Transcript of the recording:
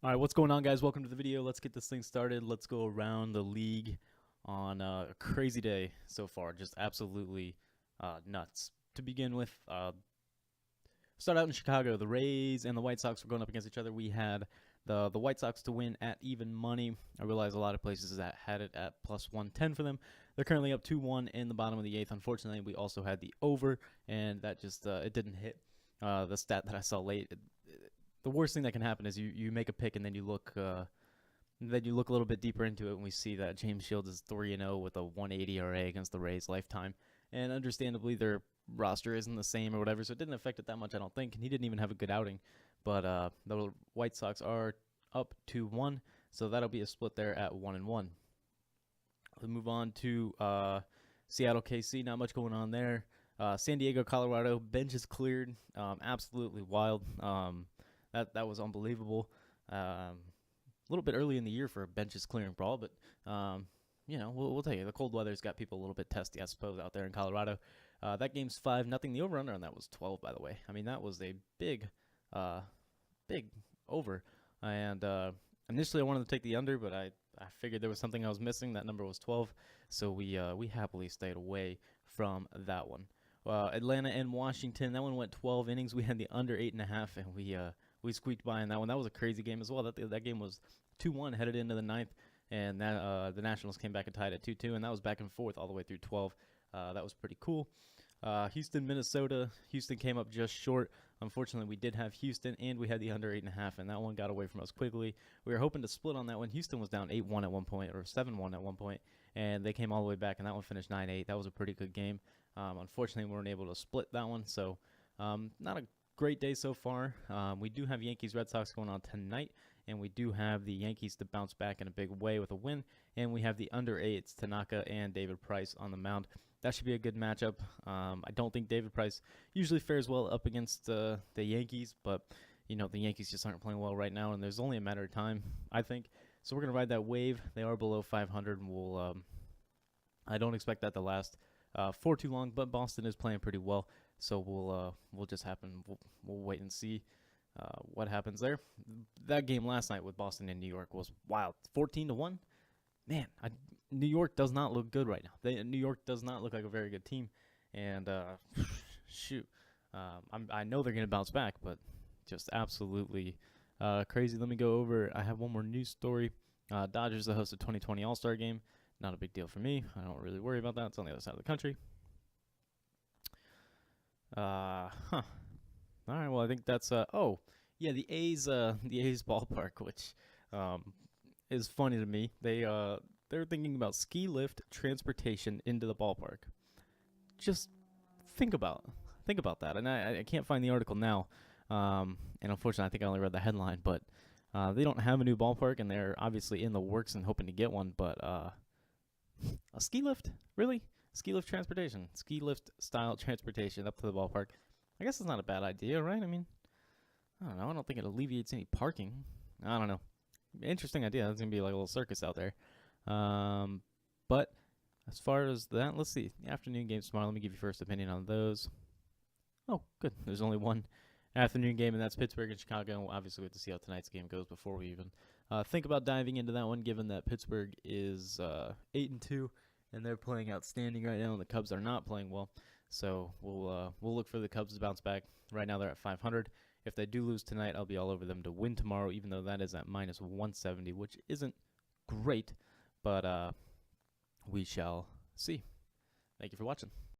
All right, what's going on, guys? Welcome to the video. Let's get this thing started. Let's go around the league on a crazy day so far. Just absolutely nuts. To begin with, start out in Chicago. The Rays and the White Sox were going up against each other. We had the White Sox to win at even money. I realize a lot of places that had it at plus 110 for them. They're currently up 2-1 in the bottom of the eighth. Unfortunately, we also had the over, and that just it didn't hit. The stat that I saw late. The worst thing that can happen is you make a pick and then you look a little bit deeper into it, and we see that James Shields is 3-0 with a 180 ERA against the Rays lifetime. And understandably, their roster isn't the same or whatever, so it didn't affect it that much, I don't think. And he didn't even have a good outing. But the White Sox are up 2-1, so that'll be a split there at 1-1. We'll move on to Seattle KC. Not much going on there. San Diego, Colorado. Bench is cleared. Absolutely wild. That was unbelievable. A little bit early in the year for a benches clearing brawl, but we'll take it. The cold weather's got people a little bit testy, I suppose, out there in Colorado. That game's 5-0. The over/under on that was 12, by the way. I mean, that was a big over. And initially, I wanted to take the under, but I figured there was something I was missing. That number was 12, so we happily stayed away from that one. Atlanta and Washington. That one went 12 innings. We had the under 8.5, and we squeaked by in that one. That was a crazy game as well. That game was 2-1 headed into the ninth, and that the Nationals came back and tied at 2-2, and that was back and forth all the way through 12. That was pretty cool. Houston, Minnesota. Houston came up just short. Unfortunately, we did have Houston, and we had the under 8.5, and that one got away from us quickly. We were hoping to split on that one. Houston was down 8-1 at one point, or 7-1 at one point, and they came all the way back, and that one finished 9-8. That was a pretty good game. Unfortunately, we weren't able to split that one, so not a great day so far. We do have Yankees-Red Sox going on tonight, and we do have the Yankees to bounce back in a big way with a win, and we have the under 8s, Tanaka and David Price on the mound. That should be a good matchup. I don't think David Price usually fares well up against the Yankees, but the Yankees just aren't playing well right now, and there's only a matter of time, I think. So we're going to ride that wave. They are below 500, and I don't expect that to last for too long, but Boston is playing pretty well, so we'll just we'll wait and see what happens there. That game last night with Boston and New York was wild. 14-1. Man, New York does not look good right now. New York does not look like a very good team, and shoot, I know they're going to bounce back, but just absolutely crazy. Let me go over. I have one more news story. Dodgers, the host of 2020 All-Star Game. Not a big deal for me. I don't really worry about that. It's on the other side of the country. All right. Well, I think that's oh yeah, the A's ballpark, which is funny to me. They're thinking about ski lift transportation into the ballpark. Just think about that. And I can't find the article now. And unfortunately, I think I only read the headline. But they don't have a new ballpark, and they're obviously in the works and hoping to get one. But a ski lift? Really? Ski lift transportation. Ski lift style transportation up to the ballpark. I guess it's not a bad idea, right? I mean, I don't know. I don't think it alleviates any parking. I don't know. Interesting idea. It's going to be like a little circus out there. But as far as that, let's see. The afternoon games tomorrow. Let me give you first opinion on those. Oh, good. There's only one afternoon game, and that's Pittsburgh and Chicago. Obviously, we have to see how tonight's game goes before we even think about diving into that one, given that Pittsburgh is 8-2, and they're playing outstanding right now, and the Cubs are not playing well. So we'll look for the Cubs to bounce back. Right now, they're at 500. If they do lose tonight, I'll be all over them to win tomorrow, even though that is at minus 170, which isn't great, but we shall see. Thank you for watching.